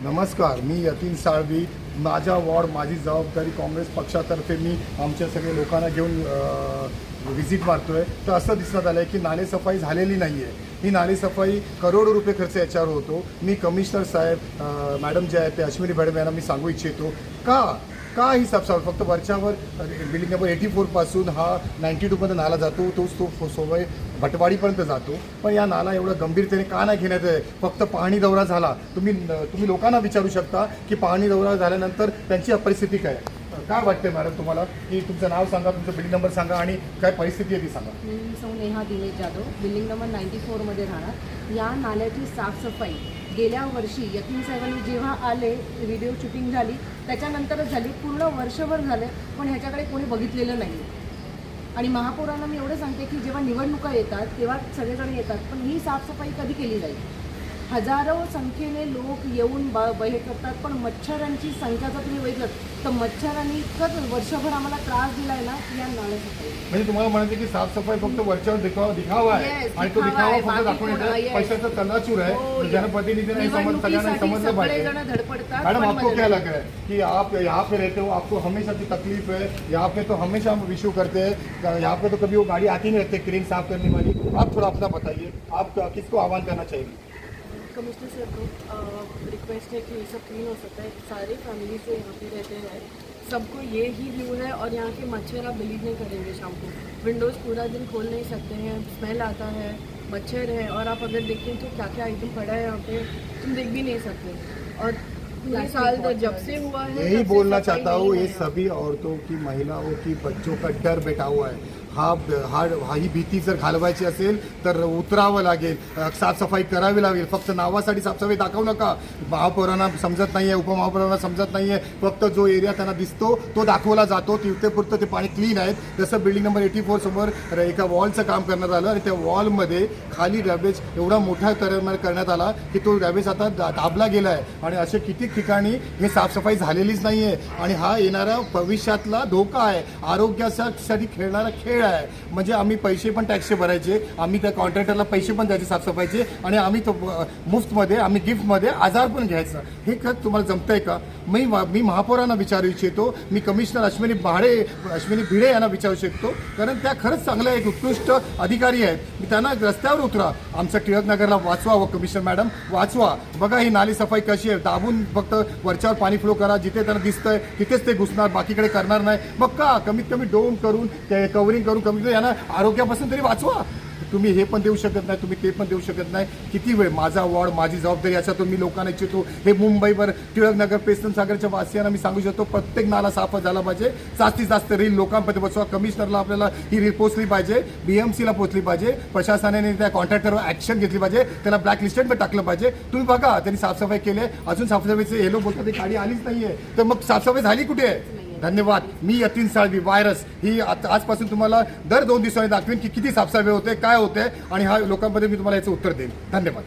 नमस्कार, मी यतीन साळवी. माझा वॉर्ड माझी जबाबदारी काँग्रेस पक्षातर्फे मी आमच्या सगळ्या लोकांना घेऊन व्हिजिट मारतोय. तर असं दिसण्यात आलं आहे की नालेसफाई झालेली नाही आहे. ही नालेसफाई करोडो रुपये खर्च याच्यावर होतो. मी कमिशनर साहेब मॅडम जे आहेत ते अश्विनी मॅडम यांना मी सांगू इच्छितो का ही साफसफाई फक्त वरच्यावर बिल्डिंग नंबर 84 पासून हा 92 नाला जातो, तो सोबय भटवाडीपर्यंत जातो. पण या नाला एवढं गंभीरतेने का नाही घेण्यात आहे? फक्त पाहणी दौरा झाला. तुम्ही लोकांना विचारू शकता की पाहणी दौरा झाल्यानंतर त्यांची परिस्थिती काय. काय वाटते मॅडम तुम्हाला की तुमचं नाव सांगा, तुमचं बिल्डिंग नंबर सांगा आणि काय परिस्थिती आहे ती सांगा. मी सौ नेहा दिनेश जाधव, बिल्डिंग नंबर 94 राहणार. या नाल्याची साफसफाई गेल्या वर्षी यतीन साहेबांनी जेव्हा आले, व्हिडिओ शूटिंग झाली त्याच्यानंतरच झाली. पूर्ण वर्षभर झाले पण ह्याच्याकडे कोणी बघितलेलं नाही. आणि महापौरांना मी एवढं सांगते की जेव्हा निवडणुका येतात तेव्हा सगळेजण येतात, पण ही साफसफाई कधी केली जाईल? हजारो संख्येने लोक येऊन हे करतात, पण मच्छरांची संख्या जर तुम्ही बघितलं तर मच्छरांनी इतकंच वर्षभर आम्हाला त्रास दिलाय ना या नाल्यासफाई. म्हणजे तुम्हाला म्हणायचं की साफसफाई फक्त वरच्यावर दिखावा आहे आणि तो दिखावा फक्त दाखवण्याचा पैशाचा चंदाचूर आहे. जनप्रतिनिधींना सगळ्यांना समजलं पाहिजे. धडपडतात. मैडम आपको क्या लग रहा है कि आप यहाँ पे रहते हो, आपको हमेशा की तकलीफ है? यहाँ पे तो हमेशा हम इशू करते हैं, यहाँ पे तो कभी वो गाड़ी आती नहीं रहती क्रेन साफ करने वाली. आप थोड़ा अपना बताइए, आप किसको आह्वान करना चाहिए? कमिश्नर सर को रिक्वेस्ट है कि ये सब क्लीन हो सकता है. सारी फैमिली से यहाँ पे रहते हैं, सबको ये ही व्यू है. और यहाँ के मच्छर आप बिलीव नहीं करेंगे, शाम को विंडोज़ पूरा दिन खोल नहीं सकते हैं, स्मेल आता है, मच्छर है. और आप अगर देखें तो क्या क्या आइटम पड़ा है यहाँ पे, तुम देख भी नहीं सकते. और पूरे साल जब से हुआ है यही बोलना चाहता हूँ, ये सभी औरतों की, महिलाओं की, बच्चों का डर बैठा हुआ है. ही भीती जर घालवायची असेल तर उतरावं लागेल, साफसफाई करावी लागेल. फक्त नावासाठी साफसफाई दाखवू नका. महापौरांना समजत नाही आहे, उपमहापौरांना समजत नाही आहे. फक्त जो एरिया त्यांना दिसतो तो दाखवला जातो, तिथेपुरतं ते पाणी क्लीन आहेत. जसं बिल्डिंग नंबर 84 समोर एका वॉलचं काम करण्यात आलं आणि त्या वॉलमध्ये खाली रॅबेज एवढा मोठा करण्यात आला की तो रॅबेज आता दाबला गेला आहे. आणि असे किती ठिकाणी हे साफसफाई झालेलीच नाही आहे. आणि हा येणारा भविष्यातला धोका आहे, आरोग्यासाठी खेळणारा खेळ आहे. म्हणजे आम्ही पैसे पण टॅक्सचे भरायचे, आम्ही त्या कॉन्ट्रॅक्टरला पैसे पण द्यायचे साफसफाईचे, आणि आम्ही तो मुफ्तमध्ये, आम्ही गिफ्टमध्ये आजार पण घ्यायचा. हे खरं तुम्हाला जमतंय का? मी महापौरांना विचारू इच्छितो, मी कमिशनर अश्विनी भिडे यांना विचारू शकतो, कारण त्या खरंच चांगल्या एक उत्कृष्ट अधिकारी आहेत. मी त्यांना रस्त्यावर उतरा, आमच्या टिळक नगरला वाचवा. व कमिशनर मॅडम वाचवा, बघा ही नाली सफाई कशी आहे. दाबून फक्त वरच्यावर पाणी फ्लो करा, जिथे त्यांना दिसतंय तिथेच ते घुसणार, बाकीकडे करणार नाही. मग का कमीत कमी डोम करून ते कव्हरिंग करून कमीत कमी यांना आरोग्यापासून तरी वाचवा. तुम्ही हे पण देऊ शकत नाही, तुम्ही ते पण देऊ शकत नाही. किती वेळ? माझा वॉर्ड माझी जबाबदारी, याच्यातून मी लोकांना इच्छितो. हे मुंबईवर टिळक नगर, पेस्तन सागरच्या वासियांना मी सांगू शकतो, प्रत्येक नाला साफ झाला पाहिजे. जास्तीत जास्त रील लोकांपर्यंत पोहोचवा. कमिशनरला आपल्याला ही रील पोहोचली पाहिजे, BMCला पोहोचली पाहिजे, प्रशासनाने त्या कॉन्ट्रॅक्टरवर ॲक्शन घेतली पाहिजे, त्याला ब्लॅक लिस्टेडमध्ये टाकलं पाहिजे. तुम्ही बघा त्यांनी साफसफाई केली, अजून साफसफाईचे हे लोक बोलतात गाडी आलीच नाहीये, तर मग साफसफाई झाली कुठे आहे? धन्यवाद. मी यतीन साळवी. व्हायरस ही आजपासून तुम्हाला दर 2 दिवसांनी दाखवेन की किती साफसफाई होते, काय होते, आणि हा लोकांमध्ये मी तुम्हाला याचं उत्तर देईन. धन्यवाद.